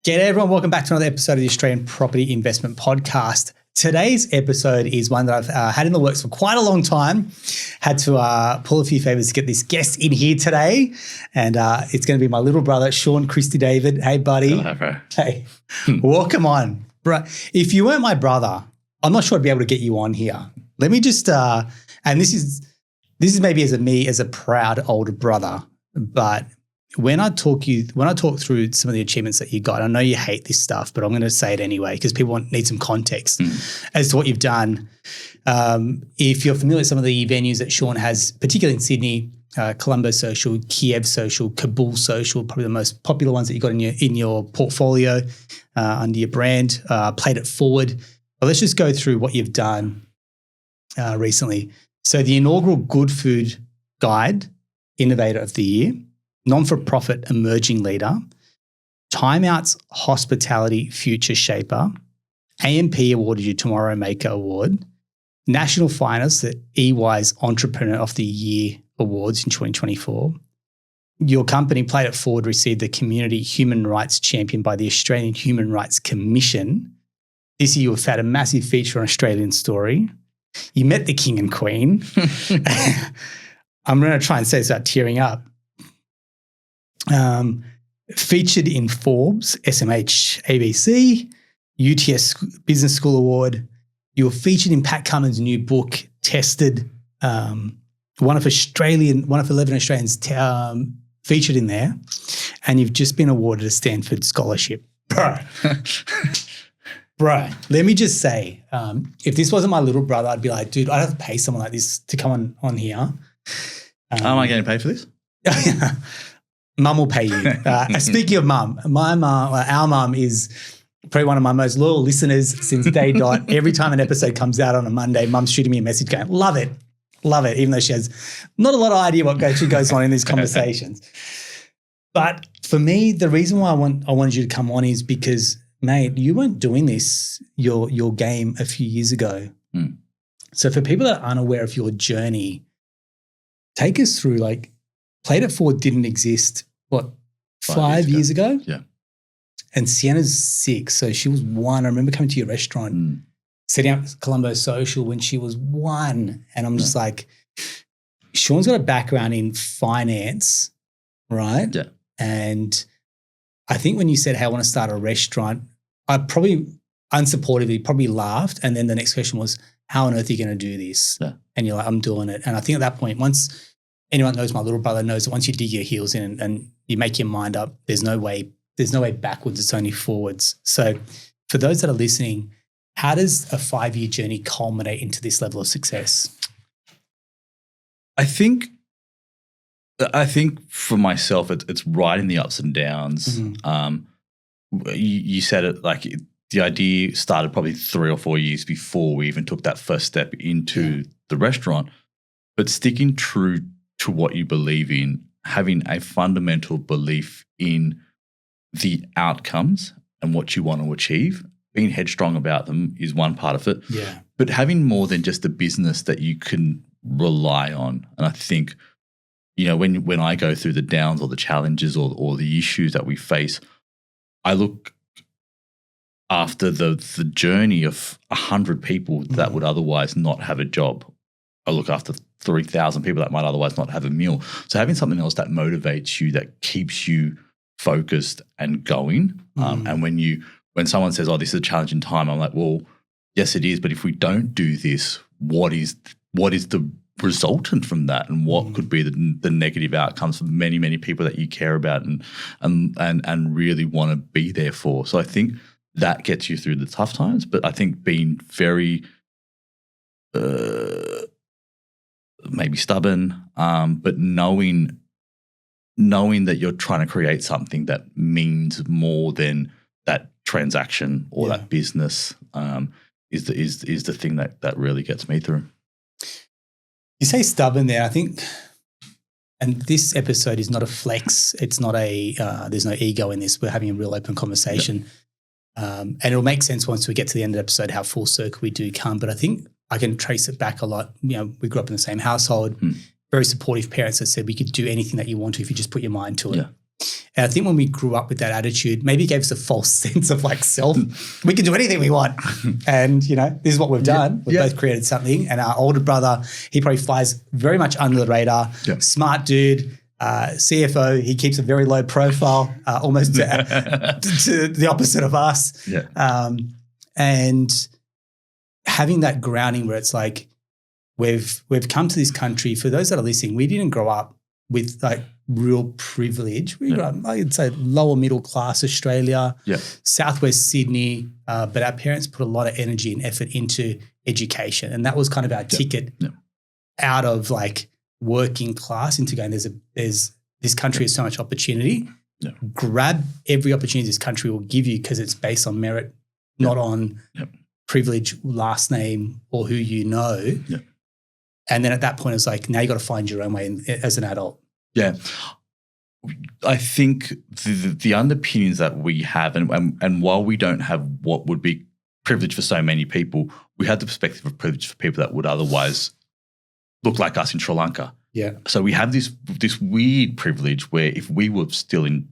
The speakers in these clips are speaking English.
G'day everyone, welcome back to another episode of the Australian Property Investment Podcast. Today's episode is one that I've had in the works for quite a long time. Had to pull a few favours to get this guest in here today. And it's going to be my little brother, Shaun Christie-David. Hey, buddy. Hello, bro. Hey, welcome on. Bro, if you weren't my brother, I'm not sure I'd be able to get you on here. Let me just, and this is maybe as a proud older brother, but when I talk through some of the achievements that you got, I know you hate this stuff, but I'm going to say it anyway because people need some context as to what you've done. If you're familiar with some of the venues that Shaun has, particularly in Sydney, Colombo Social, Kiev Social, Kabul Social, probably the most popular ones that you got in your portfolio under your brand, Played It Forward. But let's just go through what you've done recently. So the inaugural Good Food Guide Innovator of the Year, Non-for-profit Emerging Leader, Time Out's Hospitality Future Shaper, AMP awarded you Tomorrow Maker Award, National Finalist at EY's Entrepreneur of the Year Awards in 2024. Your company, Played It Forward, received the Community Human Rights Champion by the Australian Human Rights Commission. This year you've had a massive feature on Australian Story. You met the King and Queen. I'm going to try and say this without tearing up. Featured in Forbes, SMH, ABC, UTS Business School Award. You were featured in Pat Cummins' new book, Tested. One of 11 Australians featured in there, and you've just been awarded a Stanford scholarship, bro. Bro, let me just say, if this wasn't my little brother, I'd be like, dude, I'd have to pay someone like this to come on here. Am I getting paid for this? Mum will pay you. Speaking of mum, our mum is probably one of my most loyal listeners since day dot. Every time an episode comes out on a Monday, mum's shooting me a message going, love it, even though she has not a lot of idea what actually goes on in these conversations. But for me, the reason why I wanted you to come on is because, mate, you weren't doing this, your game a few years ago. So for people that aren't aware of your journey, take us through, like, Played It Forward didn't exist, what, 5 years ago? Yeah. And Sienna's 6, so she was 1. I remember coming to your restaurant, setting up Colombo Social when she was 1. And I'm just like, Shaun's got a background in finance, right? Yeah. And I think when you said, hey, I want to start a restaurant, I probably unsupportively probably laughed. And then the next question was, how on earth are you going to do this? Yeah. And you're like, I'm doing it. And I think at that point, once anyone knows, my little brother knows that once you dig your heels in and you make your mind up, there's no way backwards, it's only forwards. So for those that are listening, how does a 5-year journey culminate into this level of success? I think for myself, it's right in the ups and downs. You said it, like, the idea started probably 3 or 4 years before we even took that first step into the restaurant. But sticking true to what you believe in, having a fundamental belief in the outcomes and what you want to achieve, being headstrong about them is one part of it. Yeah. But having more than just a business that you can rely on. And I think, when I go through the downs or the challenges or the issues that we face, I look after the journey of 100 people that would otherwise not have a job. I look after 3,000 people that might otherwise not have a meal. So having something else that motivates you, that keeps you focused and going. And when someone says, oh, this is a challenging time, I'm like, well, yes, it is. But if we don't do this, what is the resultant from that? And what could be the negative outcomes for many, many people that you care about and really want to be there for? So I think that gets you through the tough times. But I think being very maybe stubborn, but knowing that you're trying to create something that means more than that transaction or that business is the thing that really gets me through. You say stubborn there, I think, and this episode is not a flex. It's not there's no ego in this. We're having a real open conversation. And it'll make sense once we get to the end of the episode how full circle we do come. But I think I can trace it back a lot. We grew up in the same household, very supportive parents that said we could do anything that you want to if you just put your mind to it. And I think when we grew up with that attitude, maybe it gave us a false sense of like self. We can do anything we want. And, this is what we've done. We've both created something. And our older brother, he probably flies very much under the radar. Yeah. Smart dude, CFO. He keeps a very low profile, almost to the opposite of us. Yeah. And having that grounding where it's like, we've come to this country. For those that are listening, we didn't grow up with like real privilege. We grew up, I'd say, lower middle class Australia, Southwest Sydney, but our parents put a lot of energy and effort into education, and that was kind of our ticket out of like working class into going. There's this country has so much opportunity. Yeah. Grab every opportunity this country will give you because it's based on merit, not on privilege, last name, or who you know. Yeah. And then at that point, it's like, now you got to find your own way as an adult. Yeah. I think the underpinnings that we have, and while we don't have what would be privilege for so many people, we have the perspective of privilege for people that would otherwise look like us in Sri Lanka. Yeah. So we have this weird privilege where if we were still in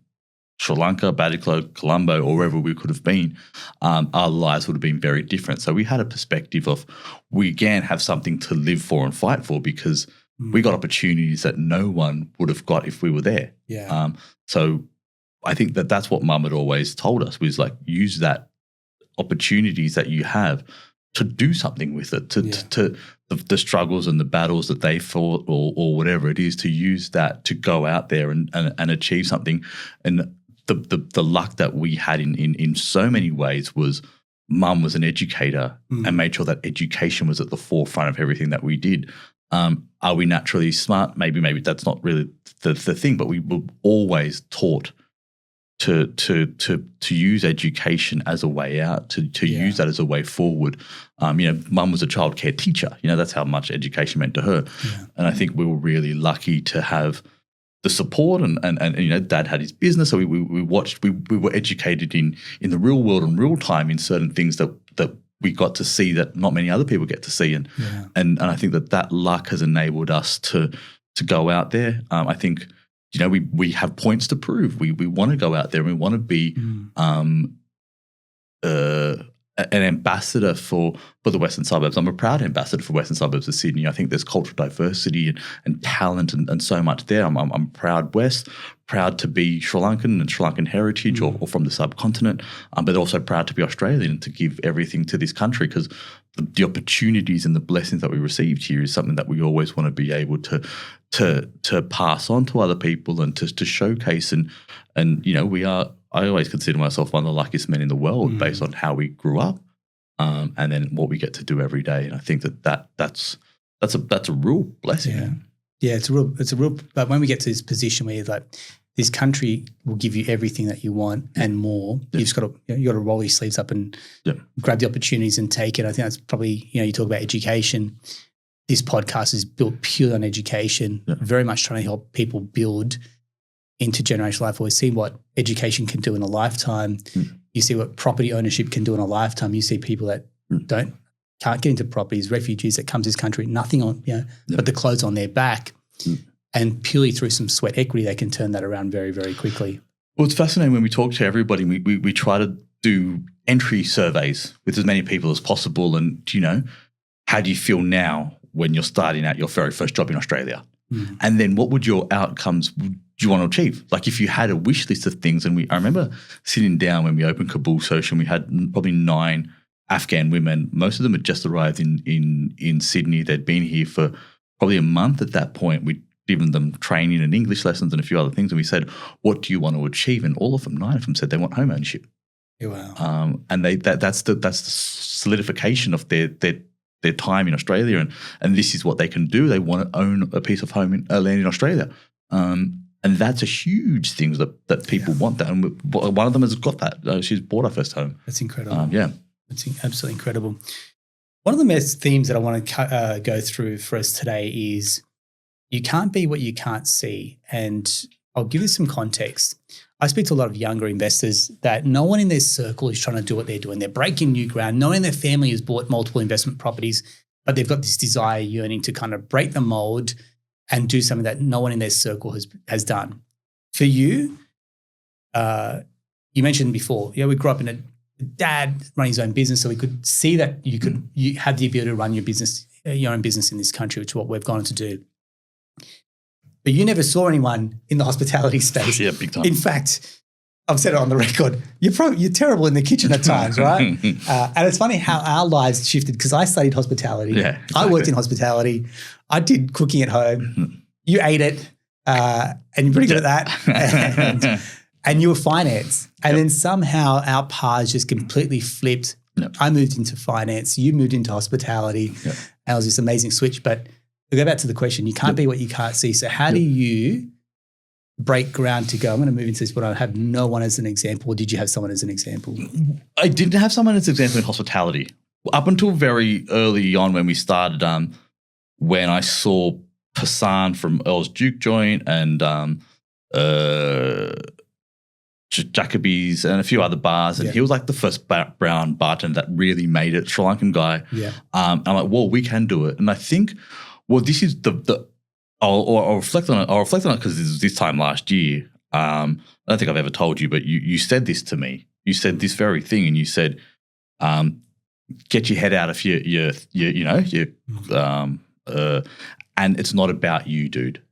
Sri Lanka, Badiklo, Colombo, or wherever we could have been, our lives would have been very different. So we had a perspective of we again have something to live for and fight for because we got opportunities that no one would have got if we were there. Yeah. So I think that's what Mum had always told us was like use that opportunities that you have to do something with it, to the struggles and the battles that they fought or whatever it is, to use that to go out there and achieve something. And the luck that we had in so many ways was Mum was an educator and made sure that education was at the forefront of everything that we did. Are we naturally smart? Maybe that's not really the thing, but we were always taught to use education as a way out, to use that as a way forward. Mum was a childcare teacher. That's how much education meant to her. Yeah. And I think we were really lucky to have the support and Dad had his business. So we watched, we were educated in the real world in real time in certain things that we got to see that not many other people get to see. And I think that luck has enabled us to go out there. I think, we have points to prove. We want to go out there and we want to be an ambassador for the Western Suburbs. I'm a proud ambassador for Western Suburbs of Sydney. I think there's cultural diversity and talent and so much there. I'm proud West, proud to be Sri Lankan and Sri Lankan heritage or from the subcontinent, but also proud to be Australian and to give everything to this country because the opportunities and the blessings that we received here is something that we always want to be able to pass on to other people and to showcase. And I always consider myself one of the luckiest men in the world based on how we grew up and then what we get to do every day. And I think that's a real blessing. Yeah. Yeah, it's a real but when we get to this position where like this country will give you everything that you want and more, you've just got to roll your sleeves up and grab the opportunities and take it. I think that's probably, you talk about education. This podcast is built purely on education, very much trying to help people build into generational life. We've seen what education can do in a lifetime. You see what property ownership can do in a lifetime. You see people that can't get into properties, refugees that come to this country, nothing on, but the clothes on their back. And purely through some sweat equity, they can turn that around very, very quickly. Well, it's fascinating when we talk to everybody, we try to do entry surveys with as many people as possible. And, how do you feel now when you're starting out your very first job in Australia? And then what would your outcomes do you want to achieve? Like if you had a wish list of things, and I remember sitting down when we opened Kabul Social, and we had probably 9 Afghan women. Most of them had just arrived in Sydney. They'd been here for probably a month at that point. We'd given them training and English lessons and a few other things. And we said, what do you want to achieve? And all of them, 9 of them said they want home ownership. Yeah, wow. And that's the solidification of their time in Australia, and this is what they can do. They want to own a piece of land in Australia, and that's a huge thing that people want that. And one of them has got that. She's bought her first home. That's incredible. It's absolutely incredible. One of the most themes that I want to go through for us today is you can't be what you can't see, and I'll give you some context. I speak to a lot of younger investors that no one in their circle is trying to do what they're doing. They're breaking new ground. No one in their family has bought multiple investment properties, but they've got this desire, yearning to kind of break the mold and do something that no one in their circle has done. For you, you mentioned before, we grew up in a dad running his own business, so we could see that you had the ability to run your business, your own business in this country, which is what we've gone on to do. But you never saw anyone in the hospitality space. Yeah, big time. In fact, I've said it on the record, you're terrible in the kitchen at times, right? And it's funny how our lives shifted because I studied hospitality. Yeah, exactly. I worked in hospitality. I did cooking at home. You ate it, and you're pretty good at that. And you were finance. And then somehow our paths just completely flipped. Yep. I moved into finance. You moved into hospitality. Yep. And it was this amazing switch. But to go back to the question, you can't be what you can't see. So how do you break ground to go, I'm going to move into this, but I have no one as an example? Or did you have someone as an example? I didn't have someone as an example in hospitality. Up until very early on when we started, when I saw Hassan from Earl's Duke Joint and Jacoby's and a few other bars, and he was like the first brown bartender that really made it, Sri Lankan guy. Yeah. I'm like, well, we can do it. And I think, well, this is I'll reflect on it. I'll reflect on it because this time last year. I don't think I've ever told you, but you said this to me. You said this very thing, and you said, "Get your head out of your and it's not about you, dude.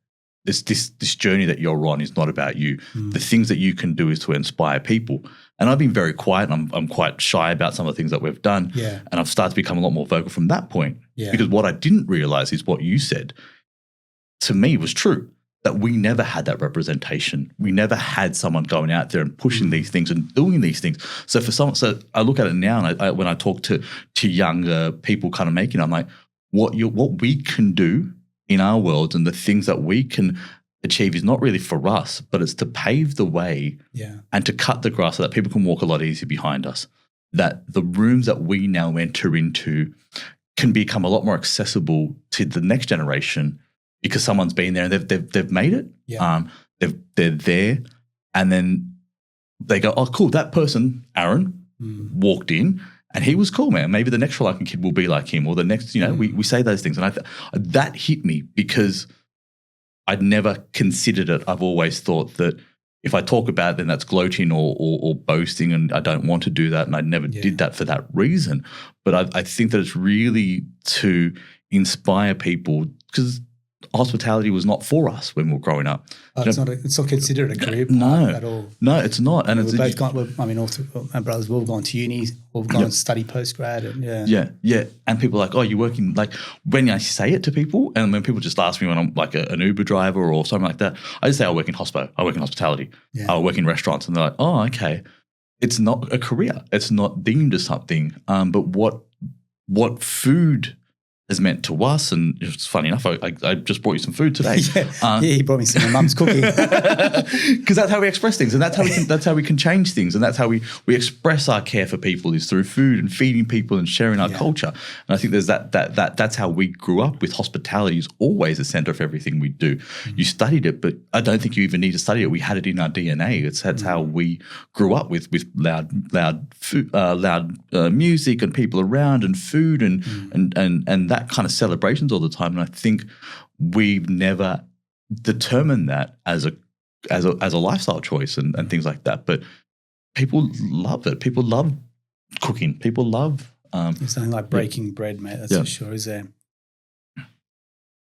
This journey that you're on is not about you. The things that you can do is to inspire people." And I've been very quiet, and I'm quite shy about some of the things that we've done. Yeah. And I've started to become a lot more vocal from that point. Yeah. Because what I didn't realize is what you said to me was true, that we never had that representation. We never had someone going out there and pushing these things and doing these things. So so I look at it now, and when I talk to younger people kind of making it, I'm like, what we can do in our world and the things that we can achieve is not really for us, but it's to pave the way and to cut the grass so that people can walk a lot easier behind us. That the rooms that we now enter into can become a lot more accessible to the next generation because someone's been there and they've made it. Yeah. They're there, and then they go, "Oh, cool! That person, Aaron, walked in." And he was cool, man. Maybe the next Sri Lankan kid will be like him, or the next, we say those things. And that hit me because I'd never considered it. I've always thought that if I talk about it, then that's gloating or boasting, and I don't want to do that. And I never did that for that reason. But I think that it's really to inspire people because hospitality was not for us when we were growing up. It's not considered a career path at all. No, it's not. And we've both gone. My brothers, we've gone to uni, we've gone to study postgrad, and yeah. And people are like, "Oh, you're working." Like when I say it to people, and when people just ask me when I'm like an Uber driver or something like that, I just say I work in hospitality. Yeah. I work in restaurants, and they're like, "Oh, okay." It's not a career. It's not deemed as something. But what food has meant to us, and it's funny enough, I just brought you some food today. He brought me some of Mum's cooking because that's how we express things, and that's how we can change things, and that's how we express our care for people is through food and feeding people and sharing our culture. And I think there's that's how we grew up with hospitality is always the center of everything we do. You studied it, but I don't think you even need to study it. We had it in our DNA. That's how we grew up with loud food, loud music and people around and food and that kind of celebrations all the time. And I think we've never determined that as a lifestyle choice and things like that. But people love it. People love cooking. People love there's something like breaking bread, mate. That's for sure, is there?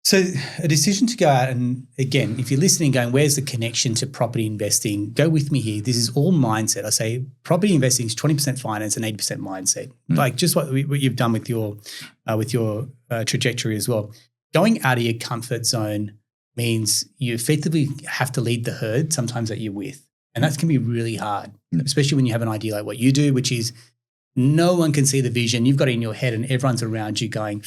So a decision to go out and, again, if you're listening going, where's the connection to property investing? Go with me here. This is all mindset. I say property investing is 20% finance and 80% mindset. Like just what you've done with your trajectory as well. Going out of your comfort zone means you effectively have to lead the herd sometimes that you're with. And that can be really hard, especially when you have an idea like what you do, which is no one can see the vision. You've got it in your head and everyone's around you going,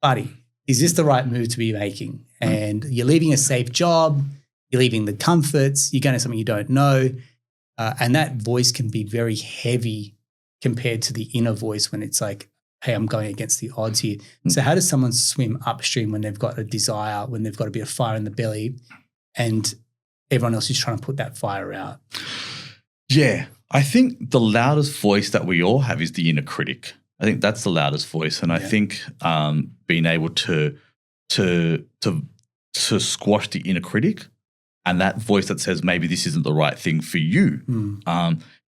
buddy, is this the right move to be making? And you're leaving a safe job, you're leaving the comforts, you're going to something you don't know. And that voice can be very heavy compared to the inner voice when it's like, hey, I'm going against the odds here. So how does someone swim upstream when they've got a desire, when they've got a bit of fire in the belly and everyone else is trying to put that fire out? Yeah, I think the loudest voice that we all have is the inner critic. I think that's the loudest voice, and I think being able to squash the inner critic And that voice that says maybe this isn't the right thing for you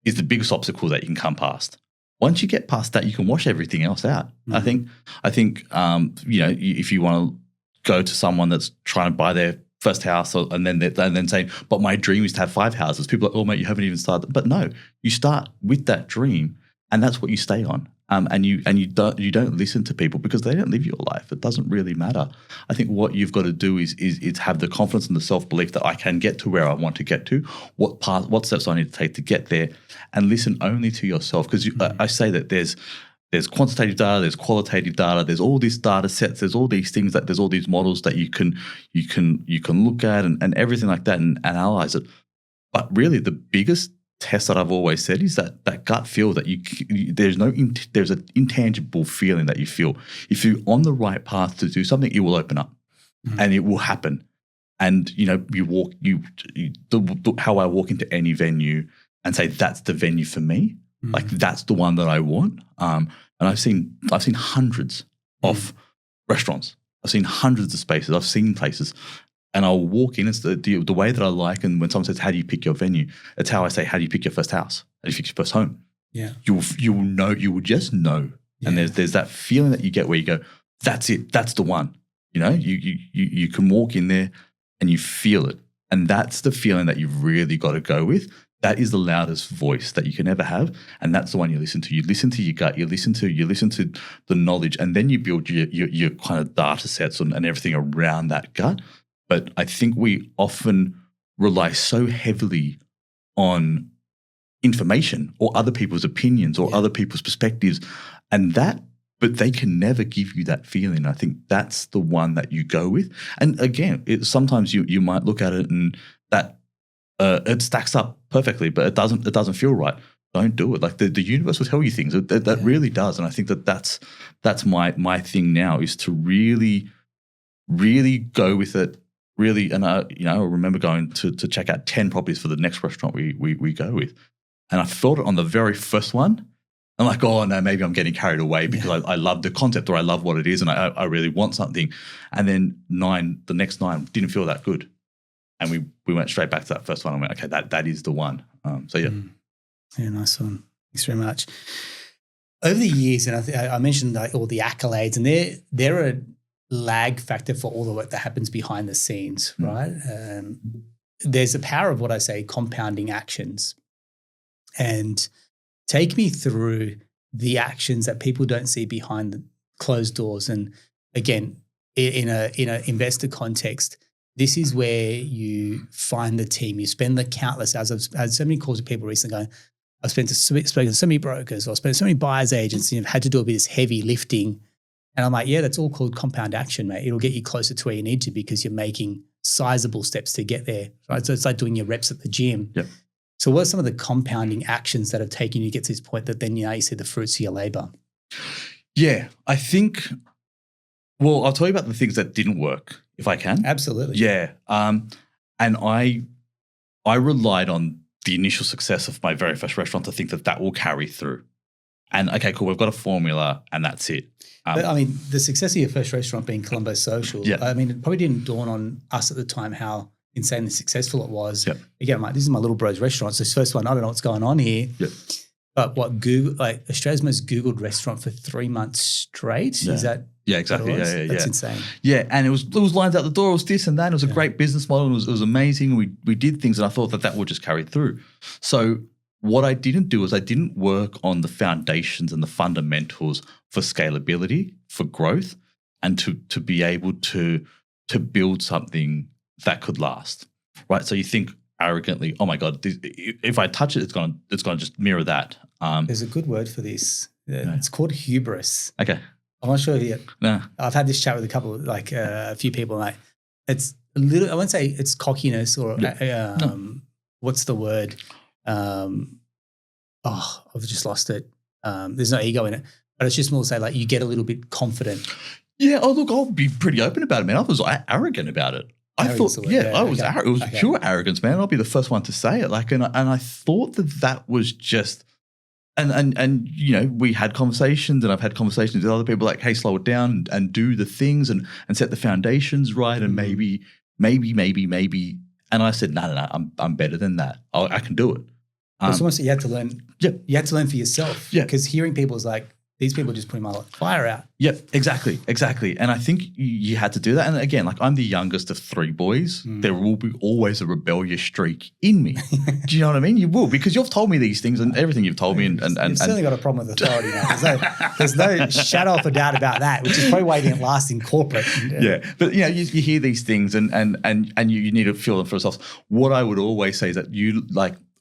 is the biggest obstacle that you can come past. Once you get past that, you can wash everything else out. I think if you want to go to someone that's trying to buy their first house and then saying, but my dream is to have 5 houses. People are like, oh, mate, you haven't even started. But no, you start with that dream and that's what you stay on. And you don't listen to people because they don't live your life. It doesn't really matter. I think what you've got to do is have the confidence and the self-belief that I can get to where I want to get to, what steps I need to take to get there, and listen only to yourself. Because I say that there's quantitative data, there's qualitative data, there's all these data sets, there's all these things there's all these models that you can look at and everything like that and analyze it. But really, the biggest test that I've always said is that gut feel that there's an intangible feeling that you feel. If you're on the right path to do something, it will open up and it will happen. And how I walk into any venue and say that's the venue for me, like that's the one that I want. And I've seen hundreds of restaurants. I've seen hundreds of spaces. I've seen places. And I'll walk in. It's the way that I like. And when someone says, how do you pick your venue? It's how I say, how do you pick your first house? How do you pick your first home? Yeah. You will know. You will just know. Yeah. And there's that feeling that you get where you go, that's it. That's the one. You can walk in there and you feel it. And that's the feeling that you've really got to go with. That is the loudest voice that you can ever have. And that's the one you listen to. You listen to your gut. You listen to the knowledge. And then you build your kind of data sets and everything around that gut. But I think we often rely so heavily on information or other people's opinions or other people's perspectives, but they can never give you that feeling. I think that's the one that you go with. And again, sometimes you might look at it and that it stacks up perfectly, but it doesn't feel right. Don't do it. Like the universe will tell you things. That really does. And I think that's my thing now is to really, really go with it. Really, and I remember going to check out 10 properties for the next restaurant we go with. And I felt it on the very first one. I'm like, oh, no, maybe I'm getting carried away because I love the concept or I love what it is and I really want something. And then the next 9 didn't feel that good. And we went straight back to that first one and went, okay, that is the one. Yeah. Yeah, nice one. Thanks very much. Over the years, and I mentioned like all the accolades, and they're a lag factor for all the work that happens behind the scenes, right? There's a power of what I say compounding actions. And take me through the actions that people don't see behind the closed doors. And again, in a investor context, this is where you find the team. You spend the countless hours. I've had so many calls with people recently going, I've spoken to so many brokers or I've spoken to so many buyers agents and you've had to do a bit of this heavy lifting. And I'm like, yeah, that's all called compound action, mate. It'll get you closer to where you need to because you're making sizable steps to get there, right? So it's like doing your reps at the gym. Yep. So what are some of the compounding actions that have taken you to get to this point that then you see the fruits of your labor? Yeah, I think, well, I'll tell you about the things that didn't work if I can. Absolutely. Yeah. And I relied on the initial success of my very first restaurant to think that will carry through. And okay, cool, we've got a formula and that's it. But I mean, the success of your first restaurant being Colombo Social, I mean, it probably didn't dawn on us at the time how insanely successful it was. Yep. Again, I'm like, this is my little bro's restaurant. So this first one, I don't know what's going on here. Yep. But Australia's most Googled restaurant for 3 months straight. Yeah. Is that? Yeah, exactly. Yeah. That's insane. Yeah, and it was lines out the door. It was this and that. It was a great business model. It was amazing. We did things, and I thought that would just carry through. So what I didn't do is I didn't work on the foundations and the fundamentals for scalability, for growth, and to be able to build something that could last, right? So you think arrogantly, oh my God, if I touch it, it's going to just mirror that. There's a good word for this. It's called hubris. Okay. I'm not sure yet. No. I've had this chat with a few people. Like, it's a little. I won't say it's cockiness or what's the word? I've just lost it. There's no ego in it, but it's just more to say like you get a little bit confident. Yeah. Oh, look, I'll be pretty open about it, man. I was arrogant about it. I thought, I was. It was pure arrogance, man. I'll be the first one to say it. Like, and I thought that was just. And we had conversations, and I've had conversations with other people like, hey, slow it down and do the things and set the foundations right, and maybe, and And I said, no, I'm better than that. I can do it. It's almost you had to learn. Yeah. You had to learn for yourself. Yeah. Because hearing people is like, these people are just putting my fire out. Yeah, exactly. And I think you had to do that. And again, like I'm the youngest of 3 boys. There will be always a rebellious streak in me. Do you know what I mean? You will, because you've told me these things and everything you've told me. And you've certainly got a problem with authority now. There's no shadow of a doubt about that, which is probably why you didn't last in corporate. Yeah, but you hear these things and you need to feel them for yourself. What I would always say is that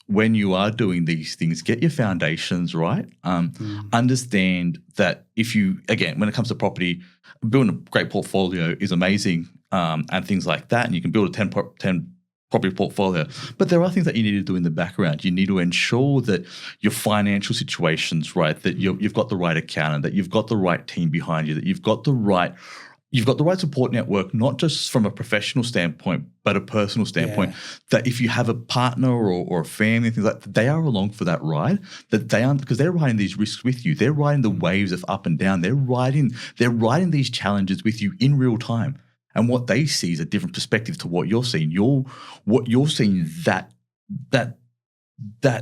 when you are doing these things, get your foundations right. Understand that when it comes to property, building a great portfolio is amazing and things like that. And you can build a 10 property portfolio. But there are things that you need to do in the background. You need to ensure that your financial situation's right, that you've got the right accountant, that you've got the right team behind you, that you've got the right support network, not just from a professional standpoint, but a personal standpoint, that if you have a partner or a family, things like that, they are along for that ride, that they aren't, because they're riding these risks with you. They're riding the waves of up and down. They're riding these challenges with you in real time. And what they see is a different perspective to what you're seeing. What you're seeing that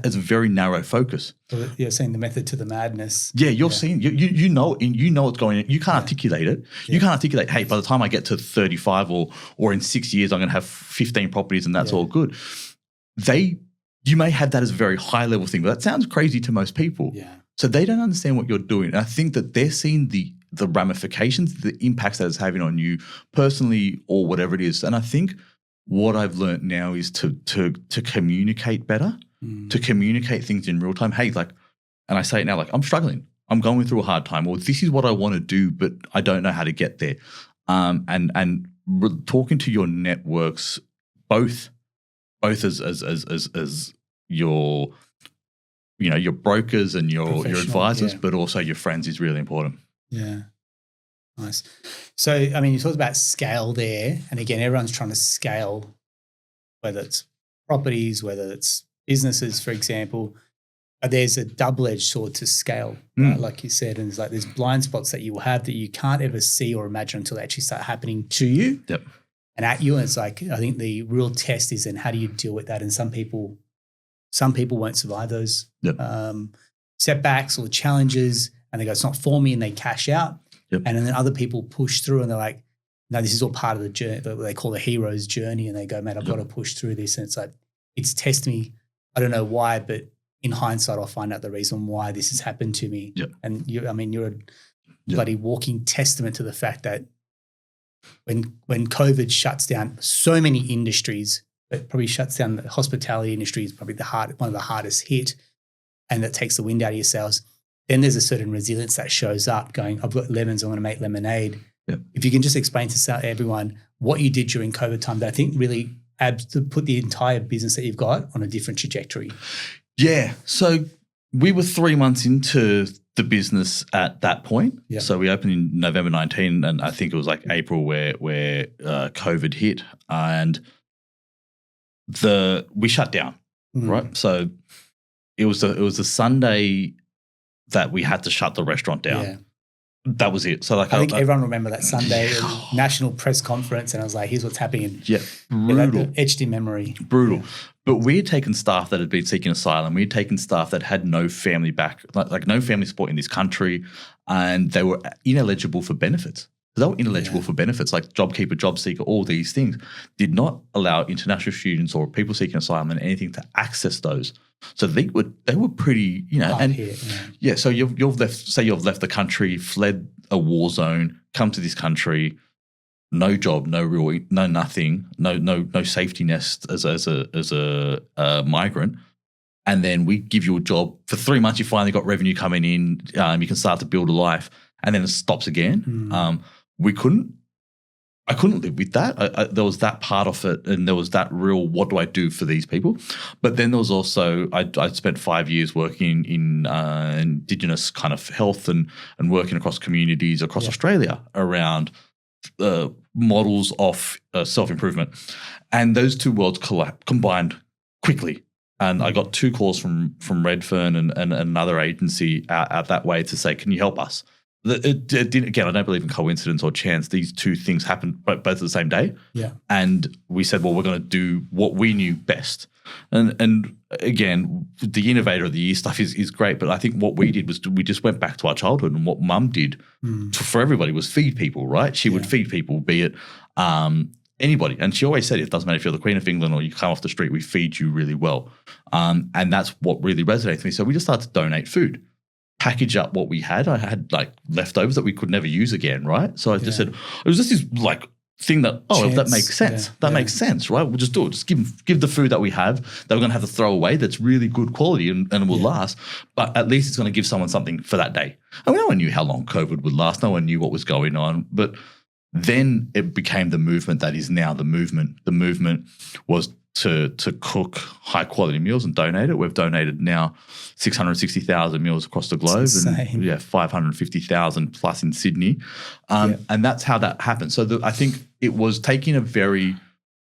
is a very narrow focus. So you're seeing the method to the madness. Yeah, you're seeing you know what's going on. You can't articulate it. Yeah. You can't articulate, hey, by the time I get to 35 or in 6 years I'm going to have 15 properties and that's all good. You may have that as a very high level thing, but that sounds crazy to most people. Yeah. So they don't understand what you're doing. And I think that they're seeing the ramifications, the impacts that it's having on you personally or whatever it is. And I think what I've learned now is to communicate better. To communicate things in real time. Hey, and I say it now, I'm struggling. I'm going through a hard time, or this is what I want to do, but I don't know how to get there. And talking to your networks, both as your brokers and your advisors, but also your friends is really important. Yeah. Nice. So, I mean, you talked about scale there, and again, everyone's trying to scale, whether it's properties, whether it's businesses, for example. There's a double-edged sword to scale, right? Like you said, and there's blind spots that you will have that you can't ever see or imagine until they actually start happening to you and at you. And it's I think the real test is then how do you deal with that? And some people won't survive those setbacks or challenges, and they go, it's not for me, and they cash out. And then other people push through and they're like, no, this is all part of the journey, what they call the hero's journey. And they go, man, I've got to push through this. And it's it's tested me. I don't know why, but in hindsight, I'll find out the reason why this has happened to me. And you're a bloody walking testament to the fact that when COVID shuts down so many industries, it probably shuts down the hospitality industry is probably one of the hardest hit, and that takes the wind out of your sails. Then there's a certain resilience that shows up going, I've got lemons, I'm going to make lemonade. If you can just explain to everyone what you did during COVID time, that I think really to put the entire business that you've got on a different trajectory. Yeah. So we were 3 months into the business at that point. So we opened in November 19, and I think it was April where COVID hit, and we shut down. Right. So it was a Sunday that we had to shut the restaurant down. Yeah. That was it. So I think everyone remember that Sunday national press conference, and I was like, here's what's happening. Brutal. Etched in memory. Brutal. But we had taken staff that had been seeking asylum. We had taken staff that had no family no family support in this country, and they were ineligible for benefits. They were ineligible for benefits like JobKeeper, JobSeeker, all these things did not allow international students or people seeking asylum and anything to access those. So they were pretty, So you've left the country, fled a war zone, come to this country, no job, no nothing, no safety nest as a migrant, and then we give you a job for 3 months. You finally got revenue coming in, you can start to build a life, and then it stops again. I couldn't live with that. There was that part of it, and there was that real, what do I do for these people? But then there was also, I spent 5 years working in Indigenous kind of health and working across communities across Australia around models of self-improvement. And those two worlds combined quickly. And I got 2 calls from Redfern and another agency out that way to say, can you help us? it didn't, again, I don't believe in coincidence or chance. These two things happened both at the same day. Yeah. And we said, well, we're going to do what we knew best. And again, the innovator of the year stuff is great, but I think what we did was we just went back to our childhood, and what Mum did for everybody was feed people, right? She would feed people, be it anybody. And she always said, it doesn't matter if you're the Queen of England or you come off the street, we feed you really well. And that's what really resonates with me. So we just started to donate food, package up what we had. I had like leftovers that we could never use again, right? So I just said, it was just this like thing that, that makes sense. That makes sense, right? We'll just do it. Just give the food that we have that we're going to have to throw away that's really good quality and will last, but at least it's going to give someone something for that day. And no one knew how long COVID would last. No one knew what was going on, but then it became the movement that is now the movement. The movement was to cook high quality meals and donate it. We've donated now 660,000 meals across the globe, and 550,000 plus in Sydney, and that's how that happened. So I think it was taking a very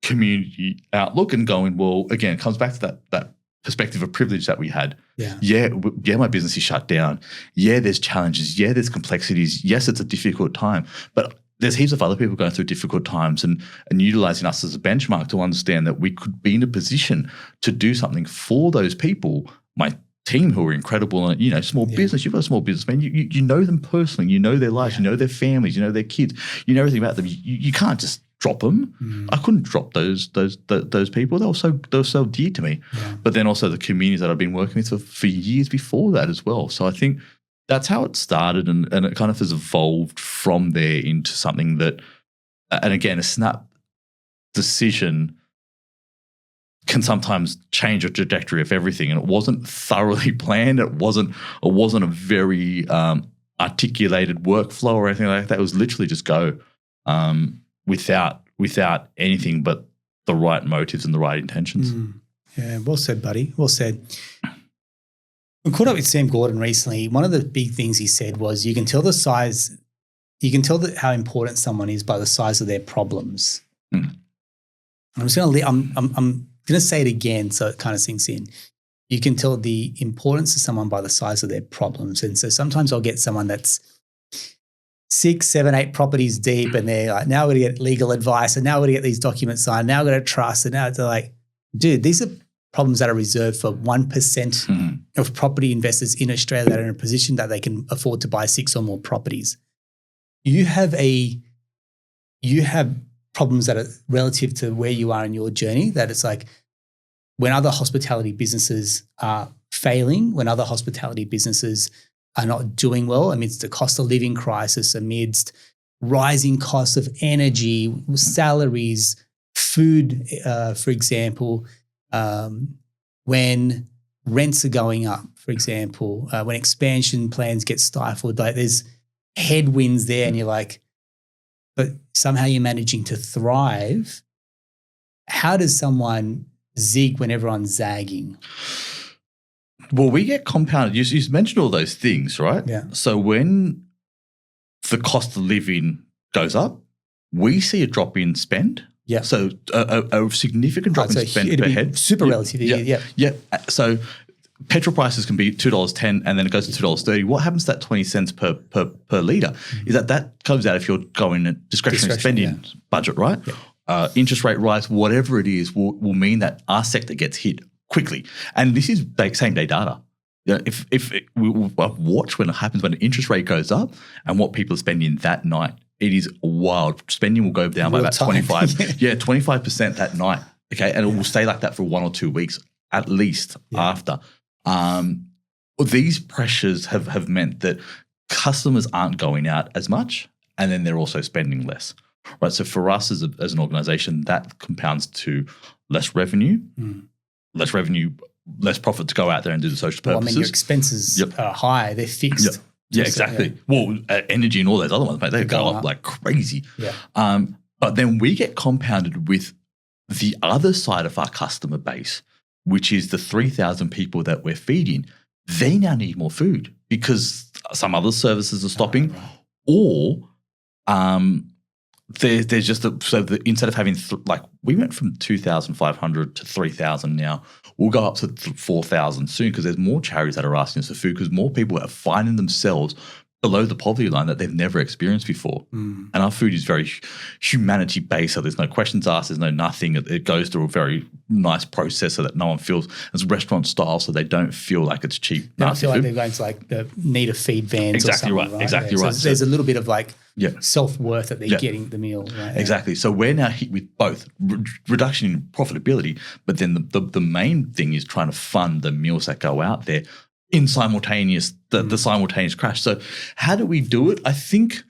community outlook and going, well, again, it comes back to that perspective of privilege that we had. Yeah, my business is shut down. Yeah, there's challenges. Yeah, there's complexities. Yes, it's a difficult time, but there's heaps of other people going through difficult times and utilizing us as a benchmark to understand that we could be in a position to do something for those people. My team who are incredible, and small business. You've got a small business, man. You know them personally. You know their lives. You know their families. You know their kids. You know everything about them. You can't just drop them. I couldn't drop those people. They were so dear to me. But then also the communities that I've been working with for years before that as well. So I think that's how it started, and it kind of has evolved from there into something that, and again, a snap decision can sometimes change a trajectory of everything. And it wasn't thoroughly planned. It wasn't a very articulated workflow or anything like that. It was literally just go without anything but the right motives and the right intentions. Yeah, well said, buddy. Well said. I caught up with Sam Gordon recently. One of the big things he said was you can tell how important someone is by the size of their problems. I'm going to say it again so it kind of sinks in. You can tell the importance of someone by the size of their problems. And so sometimes I'll get someone that's 6, 7, 8 properties deep, and they're like, now we're going to get legal advice, and now we're going to get these documents signed, now we're going to trust, and now they're like, dude, these are problems that are reserved for 1% of property investors in Australia that are in a position that they can afford to buy 6 or more properties. You have problems that are relative to where you are in your journey, that it's like when other hospitality businesses are failing, when other hospitality businesses are not doing well amidst the cost of living crisis, amidst rising costs of energy, salaries, food, for example, when rents are going up, for example, when expansion plans get stifled, like there's headwinds there, and you're like, but somehow you're managing to thrive. How does someone zig when everyone's zagging? Well, we get compounded. You mentioned all those things, right? Yeah. So when the cost of living goes up, we see a drop in spend. Yeah. So a significant drop in spend per head. Super relative. Yeah. So petrol prices can be $2.10 and then it goes to $2.30. What happens to that 20 cents per litre is that comes out if you're going a discretionary spending budget, right? Yeah. Interest rate rise, whatever it is, will mean that our sector gets hit quickly. And this is same day data. If we watch when it happens, when the interest rate goes up and what people are spending that night, it is wild. Spending will go down by about 25% that night. Okay. And it will stay like that for 1 or 2 weeks at least after. These pressures have meant that customers aren't going out as much, and then they're also spending less. Right. So for us as an organization, that compounds to less revenue, less profit to go out there and do the social purposes. Well, I mean, your expenses are high. They're fixed. Yeah, exactly. Well, energy and all those other ones, mate, they go up like crazy. Yeah. But then we get compounded with the other side of our customer base, which is the 3,000 people that we're feeding. They now need more food because some other services are stopping, or there's just instead of having we went from 2,500 to 3,000 now. We'll go up to 4,000 soon because there's more charities that are asking us for food because more people are finding themselves below the poverty line that they've never experienced before. And our food is very humanity-based, so there's no questions asked, there's no nothing. It goes through a very nice process so that no one feels it's restaurant style, so they don't feel like it's cheap. They don't feel like they're going to like the need a feed vans exactly or something, right. Exactly yeah. right. So there's a little bit of like Yeah. self-worth that they're getting the meal. Right? Exactly. So we're now hit with both reduction in profitability, but then the main thing is trying to fund the meals that go out there in the simultaneous crash. So how do we do it? I think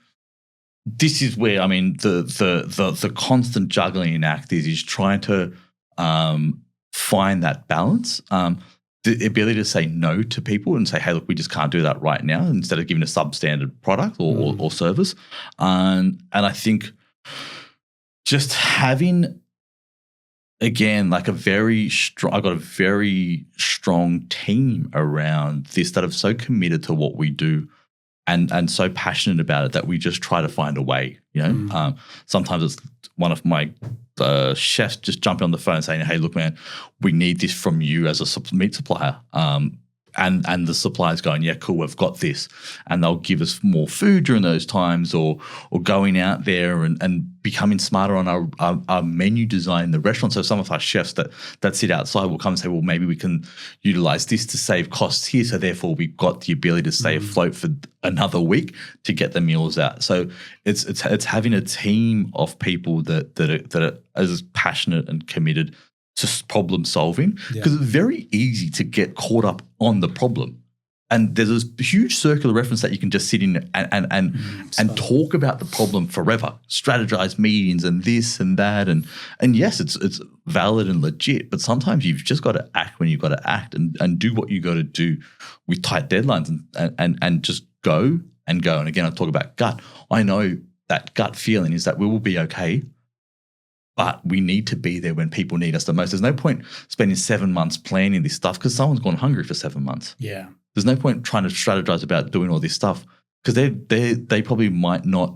this is where, I mean, the constant juggling act is trying to find that balance. The ability to say no to people and say, hey, look, we just can't do that right now, instead of giving a substandard product or service. And I think just having, again, like I've got a very strong team around this that are so committed to what we do and so passionate about it that we just try to find a way, you know. Sometimes it's one of my chefs just jumping on the phone saying, hey, look, man, we need this from you as a meat supplier. And the supplier's going, yeah, cool, we've got this. And they'll give us more food during those times, or going out there and becoming smarter on our menu design in the restaurant. So some of our chefs that sit outside will come and say, well, maybe we can utilize this to save costs here. So therefore we've got the ability to stay afloat for another week to get the meals out. So it's having a team of people that are as passionate and committed to problem solving, because it's very easy to get caught up on the problem. And there's this huge circular reference that you can just sit in and talk about the problem forever, strategize meetings and this and that. And yes, it's valid and legit, but sometimes you've just got to act when you've got to act and do what you got to do with tight deadlines and just go and go. And again, I talk about gut. I know that gut feeling is that we will be okay, but we need to be there when people need us the most. There's no point spending 7 months planning this stuff because someone's gone hungry for 7 months. Yeah. There's no point trying to strategize about doing all this stuff because they probably might not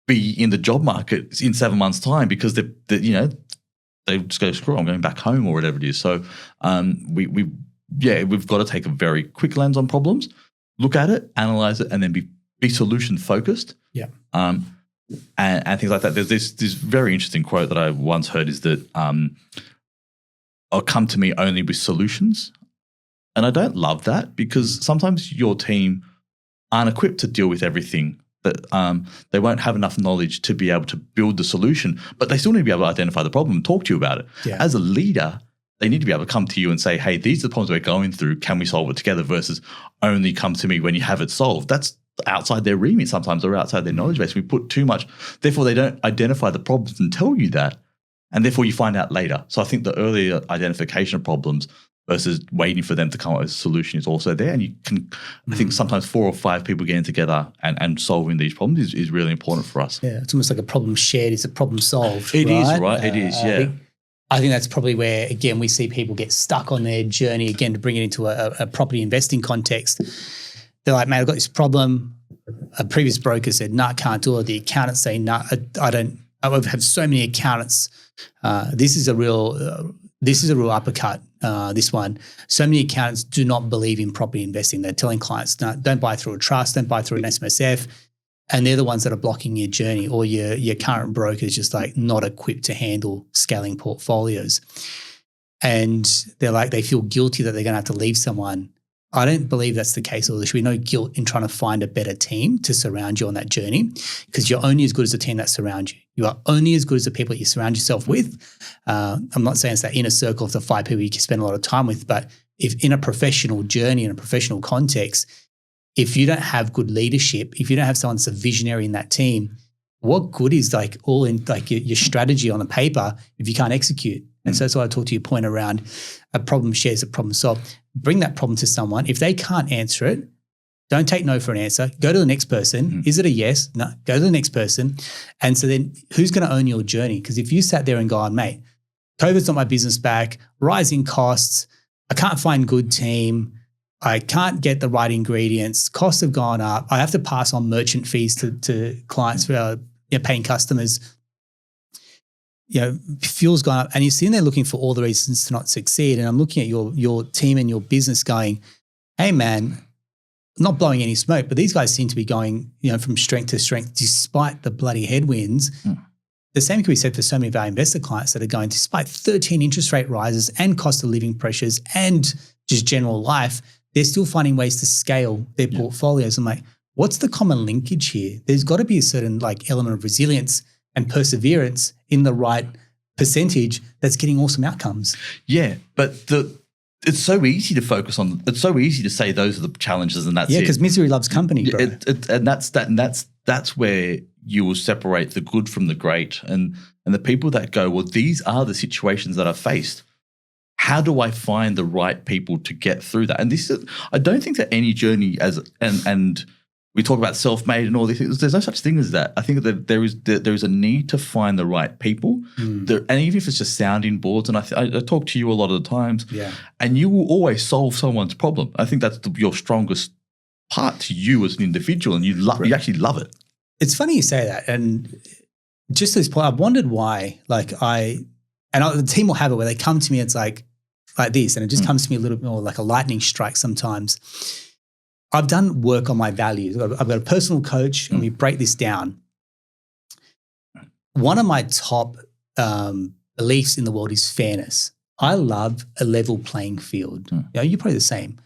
be in the job market in 7 months' time because they just go, screw it, I'm going back home or whatever it is. So we've got to take a very quick lens on problems, look at it, analyze it, and then be solution focused. Yeah. And things like that. There's this very interesting quote that I once heard is that I'll come to me only with solutions. And I don't love that because sometimes your team aren't equipped to deal with everything. That they won't have enough knowledge to be able to build the solution, but they still need to be able to identify the problem and talk to you about it. Yeah. As a leader, they need to be able to come to you and say, hey, these are the problems we're going through. Can we solve it together versus only come to me when you have it solved? That's outside their remit sometimes or outside their knowledge base. We put too much. Therefore, they don't identify the problems and tell you that. And therefore, you find out later. So I think the earlier identification of problems versus waiting for them to come up with a solution is also there. And you can, I think sometimes 4 or 5 people getting together and solving these problems is really important for us. Yeah, it's almost like a problem shared is a problem solved. It right? is, right? It is, yeah. I think that's probably where, again, we see people get stuck on their journey, again, to bring it into a property investing context. They're like, mate, I've got this problem. A previous broker said, no, I can't do it. The accountants say, no, I don't. I've had so many accountants. This is a real uppercut, this one. So many accountants do not believe in property investing. They're telling clients, no, don't buy through a trust, don't buy through an SMSF. And they're the ones that are blocking your journey, or your current broker is just like not equipped to handle scaling portfolios. And they're like, they feel guilty that they're going to have to leave someone. I don't believe that's the case, or there should be no guilt in trying to find a better team to surround you on that journey, because you're only as good as the team that surrounds you. You are only as good as the people that you surround yourself with. I'm not saying it's that inner circle of the 5 people you can spend a lot of time with, but if in a professional journey, in a professional context, if you don't have good leadership, if you don't have someone that's a visionary in that team, what good is like all in like your strategy on a paper if you can't execute? And so that's why I talked to your point around a problem shares a problem solved. Bring that problem to someone. If they can't answer it, don't take no for an answer. Go to the next person. Is it a yes? No. Go to the next person. And so then who's going to own your journey? Because if you sat there and gone, mate, COVID's not my business back, rising costs, I can't find good team, I can't get the right ingredients, costs have gone up, I have to pass on merchant fees to clients for paying customers, fuel's gone up, and you're sitting there looking for all the reasons to not succeed. And I'm looking at your team and your business going, hey man, not blowing any smoke, but these guys seem to be going, from strength to strength despite the bloody headwinds. The same can be said for so many of our investor clients that are going, despite 13 interest rate rises and cost of living pressures and just general life, they're still finding ways to scale their portfolios. I'm like, what's the common linkage here? There's got to be a certain element of resilience and perseverance in the right percentage that's getting awesome outcomes. Yeah, but it's so easy to focus on. It's so easy to say those are the challenges, and that's it. Yeah, because misery loves company, bro. And that's where you will separate the good from the great, and the people that go, well, these are the situations that I've faced. How do I find the right people to get through that? And I don't think that any journey and we talk about self-made and all these things. There's no such thing as that. I think that there is a need to find the right people, and even if it's just sounding boards. And I talk to you a lot of the times, and you will always solve someone's problem. I think that's your strongest part to you as an individual, and you actually love it. It's funny you say that, and just to this point, I've wondered why. The team will have it where they come to me. It's like this, and it just comes to me a little bit more like a lightning strike sometimes. I've done work on my values. I've got a personal coach, and we break this down. One of my top beliefs in the world is fairness. I love a level playing field. You're probably the same.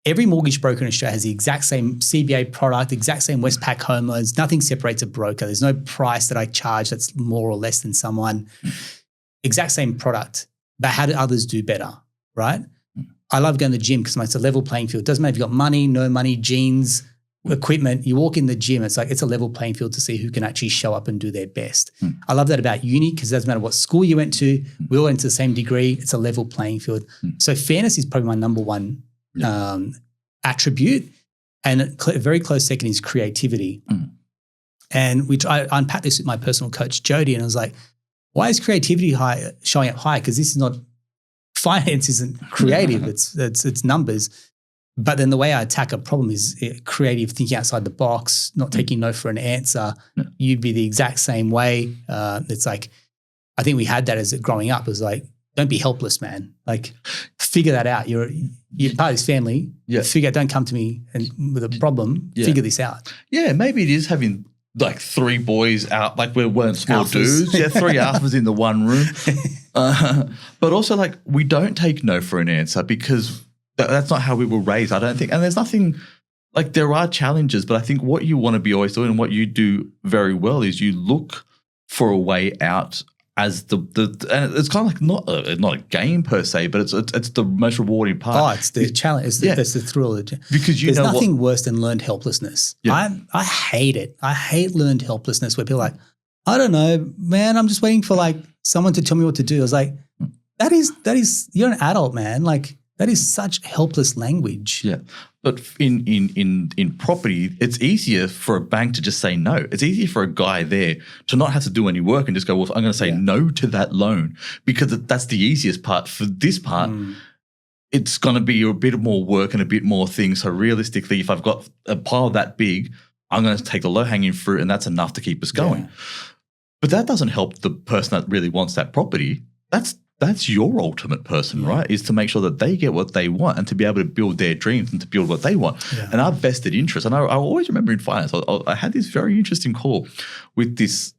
Every mortgage broker in Australia has the exact same CBA product, exact same Westpac home loans. Nothing separates a broker. There's no price that I charge that's more or less than someone. Exact same product. But how do others do better, right? I love going to the gym because it's a level playing field. It doesn't matter if you've got money, no money, jeans, equipment. You walk in the gym, it's a level playing field to see who can actually show up and do their best. I love that about uni because it doesn't matter what school you went to. We all went to the same degree. It's a level playing field. So fairness is probably my number one attribute. And a very close second is creativity. And I unpacked this with my personal coach, Jody, and I was like, why is creativity showing up high? Because this is not – finance isn't creative. It's numbers. But then the way I attack a problem is creative, thinking outside the box, not taking no for an answer. You'd be the exact same way. It's like I think we had that as growing up. It was like, don't be helpless, man. Figure that out. You're part of this family. Figure out, don't come to me with a problem. Figure this out. Yeah, maybe it is having – 3 boys out, we weren't small dudes. 3 alphas in the one room. But also we don't take no for an answer because that's not how we were raised, I don't think. And there's nothing there are challenges, but I think what you want to be always doing and what you do very well is you look for a way out as the and it's kind of not a game per se, but it's the most rewarding part. Oh, it's the challenge. That's the thrill. Because there's nothing worse than learned helplessness. I hate it. I hate learned helplessness where people are like, I don't know, man. I'm just waiting for someone to tell me what to do. I was like, that is you're an adult, man. That is such helpless language. Yeah. But in property, it's easier for a bank to just say no. It's easier for a guy there to not have to do any work and just go, well, I'm going to say no to that loan because that's the easiest part. For this part, it's going to be a bit more work and a bit more things. So realistically, if I've got a pile that big, I'm going to take the low-hanging fruit and that's enough to keep us going. But that doesn't help the person that really wants that property. That's your ultimate person, right? Is to make sure that they get what they want and to be able to build their dreams and to build what they want. And our vested interest. And I always remember in finance, I had this very interesting call with this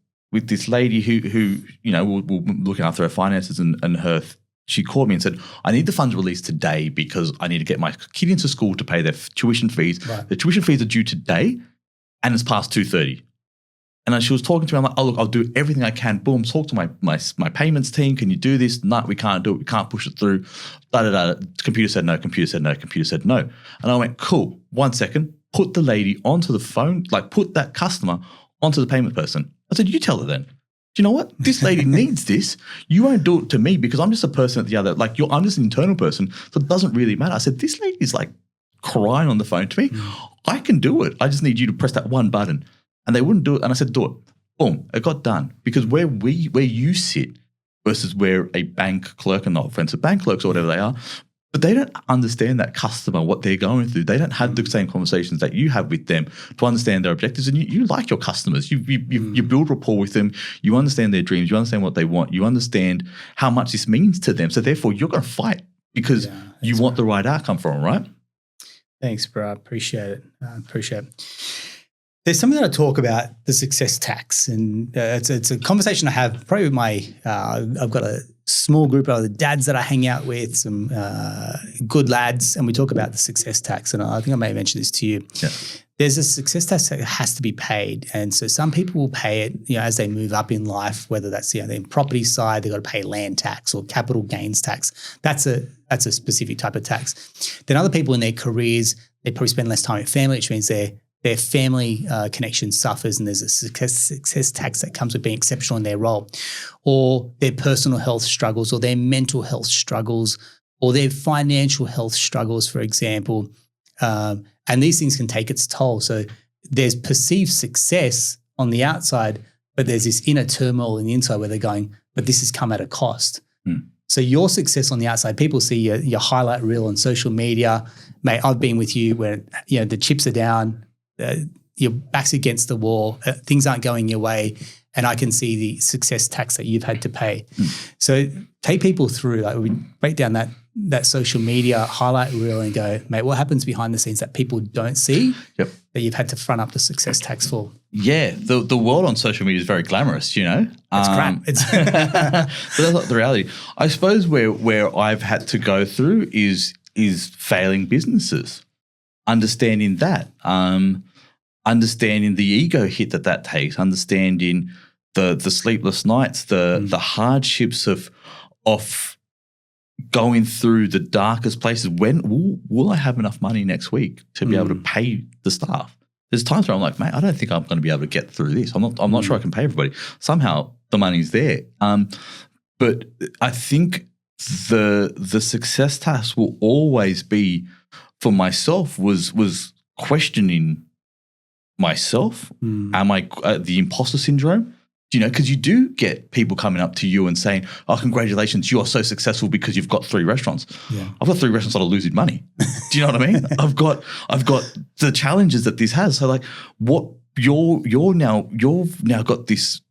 lady who we're looking after her finances and her. She called me and said, I need the funds released today because I need to get my kid into school to pay their tuition fees. Right. The tuition fees are due today and it's past 2:30. And she was talking to me. I'm like, oh, look, I'll do everything I can. Boom, talk to my payments team. Can you do this? No, we can't do it. We can't push it through. Computer said no, computer said no, computer said no. And I went, cool, 1 second. Put the lady onto the phone, put that customer onto the payment person. I said, you tell her then. Do you know what? This lady needs this. You won't do it to me because I'm just a person at the other. I'm just an internal person. So it doesn't really matter. I said, this lady's crying on the phone to me. I can do it. I just need you to press that one button. And they wouldn't do it. And I said, do it. Boom. It got done. Because where you sit versus where a bank clerk, and not offensive bank clerks or whatever they are, but they don't understand that customer, what they're going through. They don't have the same conversations that you have with them to understand their objectives. And you like your customers. You build rapport with them. You understand their dreams. You understand what they want. You understand how much this means to them. So therefore, you're going to fight because you want the right outcome for them, right? Thanks, bro. Appreciate it. Appreciate it. There's something that I talk about, the success tax, and it's a conversation I have probably with my. I've got a small group of the dads that I hang out with, some good lads, and we talk about the success tax. And I think I may have mentioned this to you. Yeah. There's a success tax that has to be paid, and so some people will pay it, as they move up in life. Whether that's the property side, they've got to pay land tax or capital gains tax. That's a specific type of tax. Then other people in their careers, they probably spend less time with family, which means their family connection suffers, and there's a success tax that comes with being exceptional in their role, or their personal health struggles, or their mental health struggles, or their financial health struggles, for example. And these things can take its toll. So there's perceived success on the outside, but there's this inner turmoil in the inside where they're going, but this has come at a cost. So your success on the outside, people see your highlight reel on social media. Mate, I've been with you where the chips are down, your back's against the wall, things aren't going your way, and I can see the success tax that you've had to pay. So take people through, like we break down that social media highlight reel and go, mate, what happens behind the scenes that people don't see that you've had to front up the success tax for? Yeah, the world on social media is very glamorous, It's crap. But that's not the reality. I suppose where I've had to go through is failing businesses, understanding that, understanding the ego hit that takes, understanding the sleepless nights, the hardships of going through the darkest places. When will I have enough money next week to be able to pay the staff? There's times where I'm like, mate, I don't think I'm going to be able to get through this. I'm not sure I can pay everybody. Somehow the money's there. But I think the success task will always be, for myself, was questioning myself. Am I the imposter syndrome? Because you do get people coming up to you and saying, oh, congratulations, you are so successful because you've got 3 restaurants. Yeah. I've got 3 restaurants that are losing money. Do you know what I mean? I've got the challenges that this has. So like what you've now got this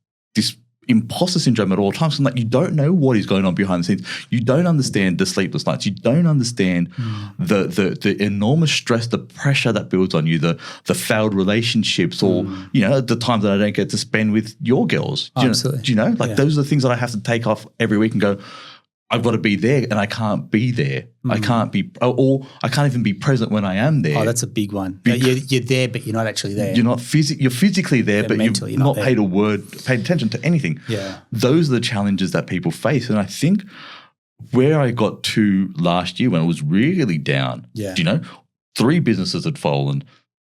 imposter syndrome at all times. And like you don't know what is going on behind the scenes. You don't understand the sleepless nights. You don't understand the enormous stress, the pressure that builds on you, the failed relationships, or the time that I don't get to spend with your girls. Absolutely. Do you know? Like those are the things that I have to take off every week and go, I've got to be there, and I can't be there. I can't be, or I can't even be present when I am there. Oh, that's a big one. You're there, but you're not actually there. You're not you're physically there, but you're not paid attention to anything. Yeah. Those are the challenges that people face. And I think where I got to last year when I was really down, 3 businesses had fallen.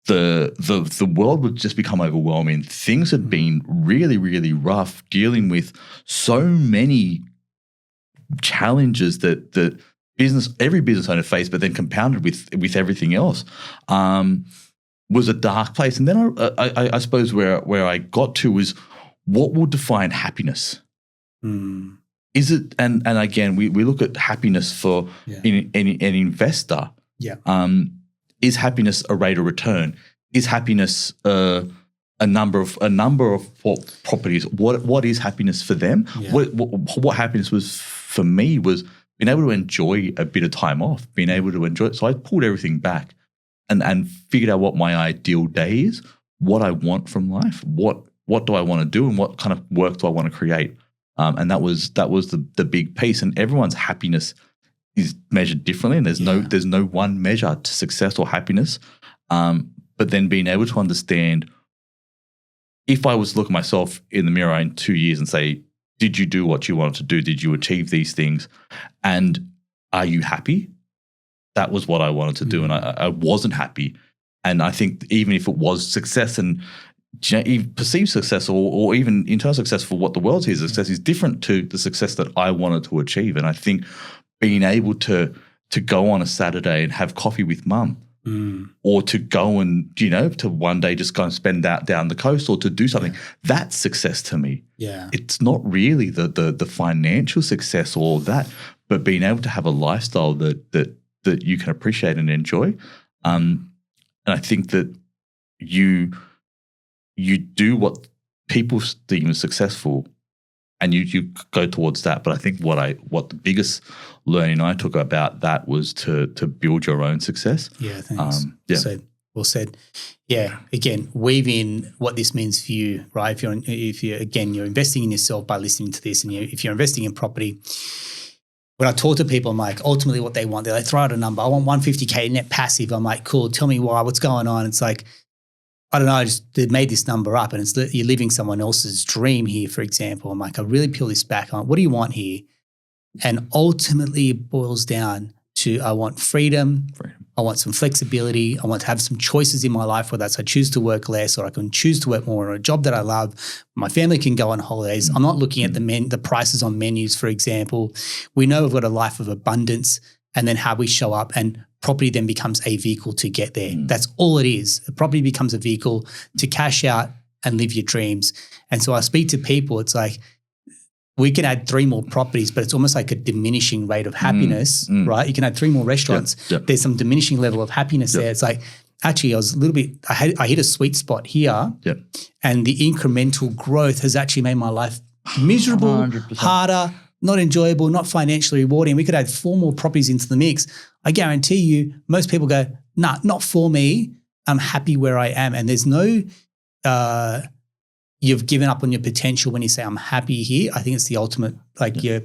The world would just become overwhelming. Things had been really, really rough, dealing with so many challenges that every business owner faced, but then compounded with everything else, was a dark place. And then I suppose where I got to was, what will define happiness? Is it, and again, we look at happiness for an investor. Yeah. Is happiness a rate of return? Is happiness a number of properties? What is happiness for them? Yeah. What happiness was for me was being able to enjoy a bit of time off, being able to enjoy it. So I pulled everything back and figured out what my ideal day is, what I want from life, what do I want to do, and what kind of work do I want to create. And that was the big piece. And everyone's happiness is measured differently, and there's no one measure to success or happiness. But then being able to understand, if I was to look at myself in the mirror in 2 years and say, did you do what you wanted to do? Did you achieve these things? And are you happy? That was what I wanted to do, and I wasn't happy. And I think even if it was success, and perceived success or even internal success for what the world sees as success is different to the success that I wanted to achieve. And I think being able to go on a Saturday and have coffee with mum, or to go and, to one day just go and spend that down the coast, or to do something, that's success to me. Yeah. It's not really the financial success or all that, but being able to have a lifestyle that you can appreciate and enjoy. And I think that you do what people deem as successful and you go towards that. But I think what the biggest learning I took about that was to build your own success. Yeah, thanks. Well said. Yeah, again, weave in what this means for you, right? If you're investing in yourself by listening to this, and if you're investing in property, when I talk to people, I'm like, ultimately what they want, they throw out a number. I want 150K net passive. I'm like, cool, tell me why, what's going on? It's like, I don't know, they made this number up, and you're living someone else's dream here, for example. I'm like, I really peel this back on, what do you want here? And ultimately it boils down to, I want freedom. I want some flexibility. I want to have some choices in my life, whether that's I choose to work less or I can choose to work more, or a job that I love. My family can go on holidays. I'm not looking at the prices on menus, for example. We know we've got a life of abundance, and then how we show up, and property then becomes a vehicle to get there. That's all it is. A property becomes a vehicle to cash out and live your dreams. And so I speak to people, it's like, we can add 3 more properties, but it's almost like a diminishing rate of happiness, right? You can add 3 more restaurants. There's some diminishing level of happiness there. It's like, actually, I was a little bit, I hit a sweet spot here, and the incremental growth has actually made my life miserable, 100%. Harder, not enjoyable, not financially rewarding. We could add 4 more properties into the mix. I guarantee you, most people go, nah, not for me. I'm happy where I am. And there's no, you've given up on your potential when you say I'm happy here. I think it's the ultimate, like you're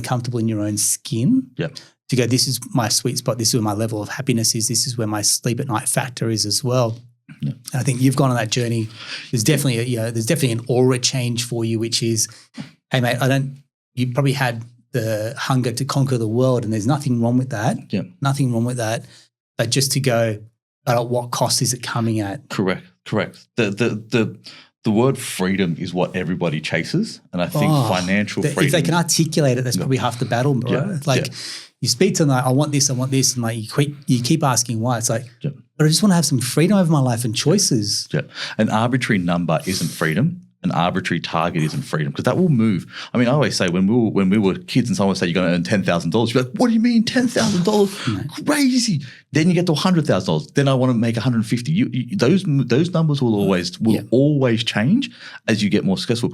comfortable in your own skin to go, this is my sweet spot. This is where my level of happiness is. This is where my sleep at night factor is as well. And I think you've gone on that journey. There's definitely an aura change for you, which is, hey mate, you probably had the hunger to conquer the world, and there's nothing wrong with that. Nothing wrong with that. But just to go, but at what cost is it coming at? Correct. The word freedom is what everybody chases, and I think financial freedom. If they can articulate it, that's probably half the battle, bro. You speak to them like, I want this, and like you keep asking why. It's like, but I just want to have some freedom over my life and choices. An arbitrary number isn't freedom. An arbitrary target isn't freedom, because that will move. I mean, I always say when we were kids and someone would say you're going to earn $10,000, you're like, what do you mean $10,000? Crazy. Then you get to $100,000. Then I want to make $150,000. Those numbers will always change as you get more successful.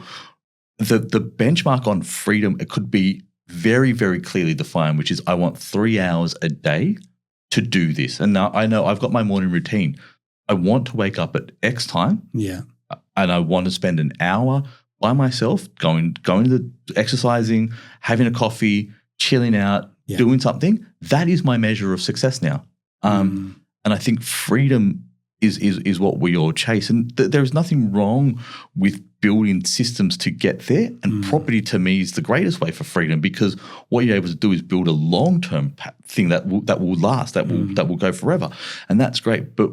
The benchmark on freedom, it could be very, very clearly defined, which is I want 3 hours a day to do this. And now I know I've got my morning routine. I want to wake up at X time. And I want to spend an hour by myself, going to exercising, having a coffee, chilling out, doing something. That is my measure of success now. And I think freedom is what we all chase. And there is nothing wrong with building systems to get there. And property to me is the greatest way for freedom, because what you're able to do is build a long-term thing that will last, that will go forever. And that's great. But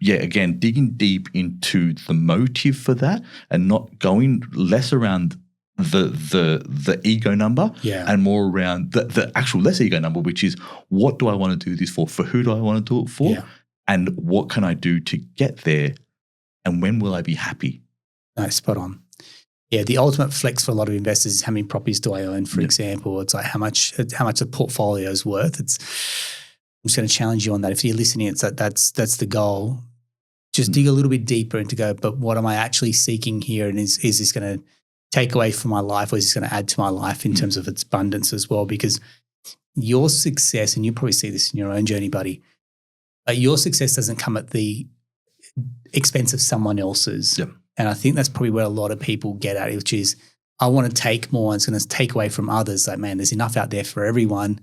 yeah, again, digging deep into the motive for that, and not going less around the ego number and more around the actual less ego number, which is, what do I want to do this for? For who do I want to do it for? And what can I do to get there? And when will I be happy? No, spot on. Yeah, the ultimate flex for a lot of investors is how many properties do I own, for example. It's like how much a portfolio is worth. I'm just going to challenge you on that. If you're listening, it's that's the goal. Just dig a little bit deeper and to go, but what am I actually seeking here? And is this going to take away from my life, or is this going to add to my life in terms of its abundance as well? Because your success, and you probably see this in your own journey, buddy, your success doesn't come at the expense of someone else's. And I think that's probably where a lot of people get at, which is, I want to take more, and it's going to take away from others. Like, man, there's enough out there for everyone.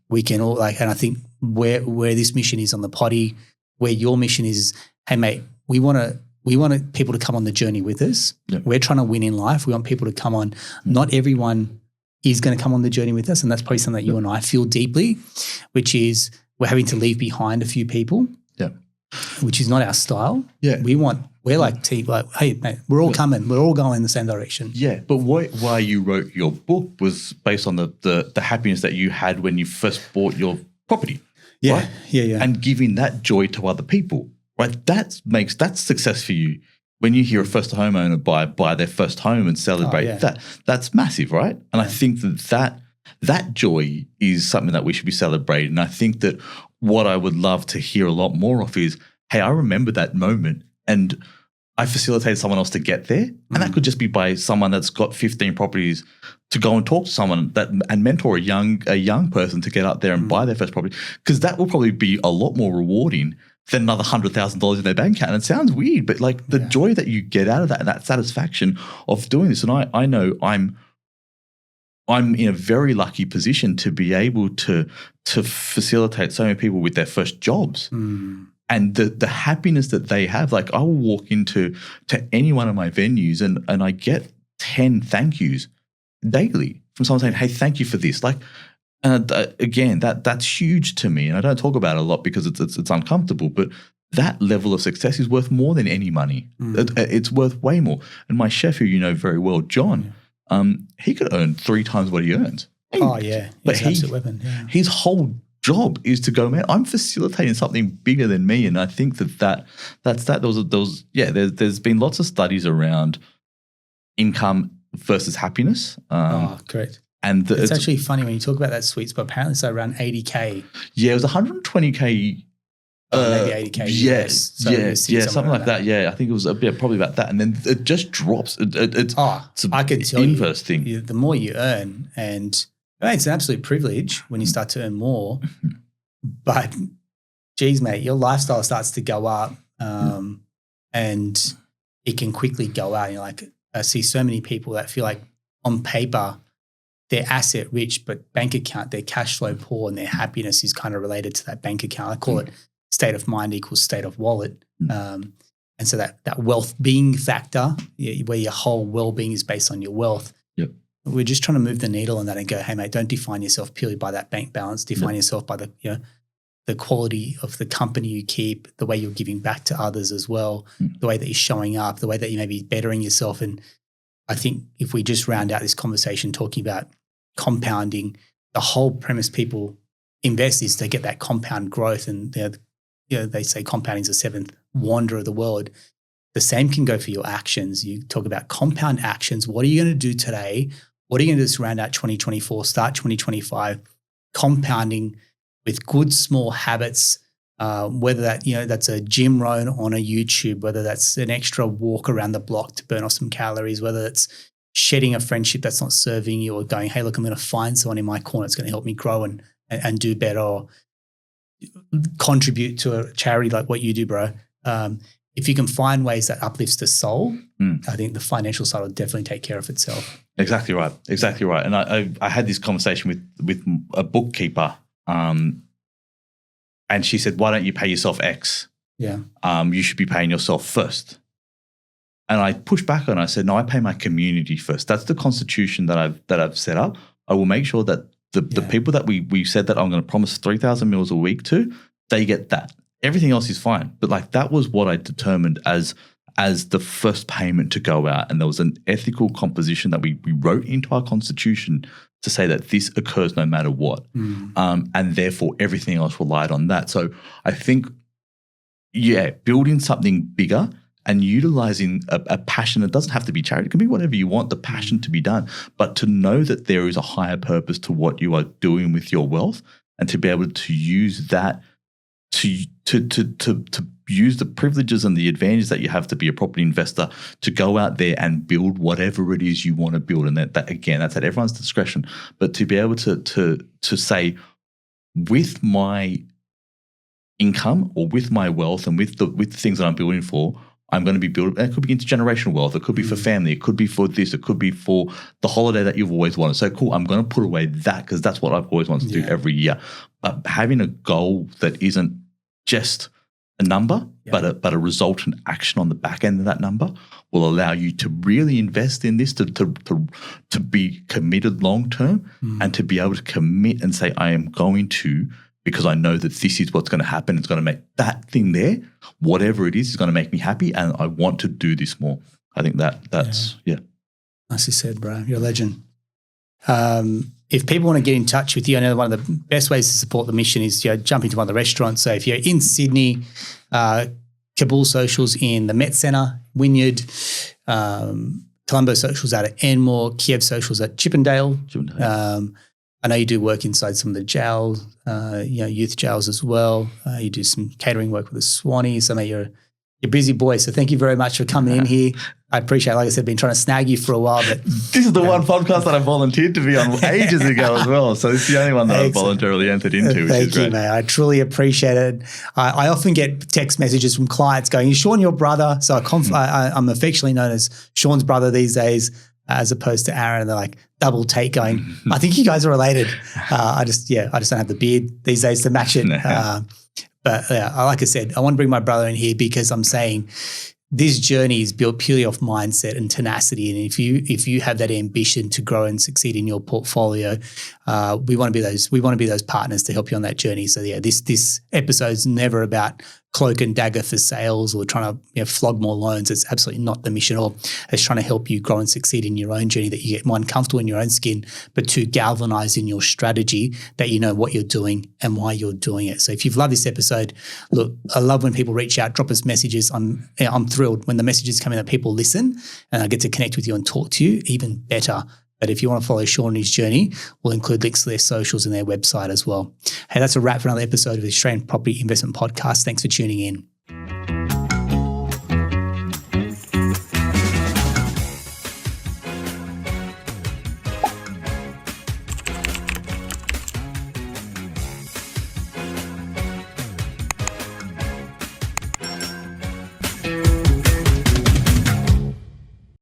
We can all and I think where this mission is on the potty, where your mission is, hey mate, we want people to come on the journey with us. We're trying to win in life. We want people to come on. Not everyone is going to come on the journey with us, and that's probably something that you and I feel deeply, which is we're having to leave behind a few people. Which is not our style. We're like, hey mate, we're all coming. We're all going in the same direction. But why you wrote your book was based on the happiness that you had when you first bought your property. Right? And giving that joy to other people. Right, that's success for you. When you hear a first homeowner buy their first home and celebrate that's massive, right? And I think that joy is something that we should be celebrating. And I think that what I would love to hear a lot more of is, hey, I remember that moment, and I facilitated someone else to get there. And that could just be by someone that's got 15 properties to go and talk to someone and mentor a young person to get up there and buy their first property. Because that will probably be a lot more rewarding than another $100,000 in their bank account. And it sounds weird, but like the joy that you get out of that and that satisfaction of doing this. And I know I'm in a very lucky position to be able to facilitate so many people with their first jobs. And the happiness that they have. Like I will walk into any one of my venues and I get 10 thank yous daily from someone saying, hey, thank you for this. Like, again, that's huge to me. And I don't talk about it a lot because it's uncomfortable, but that level of success is worth more than any money. It's worth way more. And my chef, who you know very well, John, he could earn 3 times what he earns. Oh yeah, but he's an absolute weapon. Yeah. His whole job is to go, man, I'm facilitating something bigger than me. And I think that's that. There's been lots of studies around income versus happiness. Correct. And it's actually funny when you talk about that sweet spot. Apparently it's around 80K. Yeah, it was 120K. Maybe 80K. Yes, something like that. Yeah, I think it was probably about that. And then it just drops. It's I can tell inverse thing. The more you earn, and it's an absolute privilege when you start to earn more. But geez, mate, your lifestyle starts to go up, and it can quickly go out. I see so many people that feel like on paper they're asset rich, but bank account, they're cash flow poor, and their happiness is kind of related to that bank account. I call it state of mind equals state of wallet. And so that wealth being factor, where your whole well-being is based on your wealth. Yep. We're just trying to move the needle on that and go, hey mate, don't define yourself purely by that bank balance. Define yourself by the quality of the company you keep, the way you're giving back to others as well, the way that you're showing up, the way that you may be bettering yourself. And I think if we just round out this conversation talking about compounding, the whole premise people invest is to get that compound growth. And they say compounding is the 7th wonder of the world. The same can go for your actions. You talk about compound actions. What are you going to do today? What are you going to do to round out 2024, start 2025, compounding with good small habits, whether that's a gym run on a YouTube, whether that's an extra walk around the block to burn off some calories, whether it's shedding a friendship that's not serving you, or going, hey, look, I'm going to find someone in my corner that's going to help me grow and do better, or contribute to a charity like what you do, bro. If you can find ways that uplifts the soul, I think the financial side will definitely take care of itself. Exactly right. And I had this conversation with a bookkeeper, and she said, why don't you pay yourself X? Yeah. You should be paying yourself first. And I pushed back on it. I said, no, I pay my community first. That's the constitution that I've set up. I will make sure that the people that we said that I'm going to promise 3,000 meals a week to, they get that. Everything else is fine. But that was what I determined as the first payment to go out. And there was an ethical composition that we wrote into our constitution to say that this occurs no matter what. And therefore everything else relied on that. So I think, building something bigger and utilizing a passion. It doesn't have to be charity. It can be whatever you want, the passion to be done. But to know that there is a higher purpose to what you are doing with your wealth, and to be able to use that to use the privileges and the advantages that you have to be a property investor to go out there and build whatever it is you want to build. And that again, that's at everyone's discretion. But to be able to say, with my income or with my wealth and with the things that I'm building for, I'm going to be building, and it could be intergenerational wealth. It could be for family. It could be for this. It could be for the holiday that you've always wanted. So cool, I'm going to put away that because that's what I've always wanted to do every year. But having a goal that isn't just a number, but a resultant action on the back end of that number will allow you to really invest in this, to be committed long term, and to be able to commit and say, I am going to, because I know that this is what's going to happen. It's going to make that thing there, whatever it is going to make me happy, and I want to do this more. I think that's. Nicely said, bro. You're a legend. If people want to get in touch with you, I know one of the best ways to support the mission is jump into one of the restaurants. So if you're in Sydney, Kabul Socials in the Met Centre, Wynyard, Colombo Socials out at Enmore, Kiev Socials at Chippendale. I know you do work inside some of the jails, youth jails as well. You do some catering work with the Swannies. I know you're You're a busy boy, so thank you very much for coming in here. I appreciate it. Like I said, been trying to snag you for a while, but this is the one podcast that I volunteered to be on ages ago as well. So it's the only one that I voluntarily entered into, which thank is great. you, mate. I truly appreciate it. I often get text messages from clients going, "Is Shaun your brother?" So I'm affectionately known as Shaun's brother these days, as opposed to Aaron. And they're like double take going, "I think you guys are related." I just don't have the beard these days to match it. But like I said, I want to bring my brother in here because I'm saying this journey is built purely off mindset and tenacity. And if you have that ambition to grow and succeed in your portfolio, we want to be those partners to help you on that journey. So this episode's never about cloak and dagger for sales or trying to flog more loans. It's absolutely not the mission at all. It's trying to help you grow and succeed in your own journey, that you get, one, comfortable in your own skin, but two, galvanize in your strategy, that you know what you're doing and why you're doing it. So if you've loved this episode, look, I love when people reach out, drop us messages. I'm thrilled when the messages come in that people listen and I get to connect with you and talk to you, even better. But if you want to follow Shaun on his journey, we'll include links to their socials and their website as well. Hey, that's a wrap for another episode of the Australian Property Investment Podcast. Thanks for tuning in.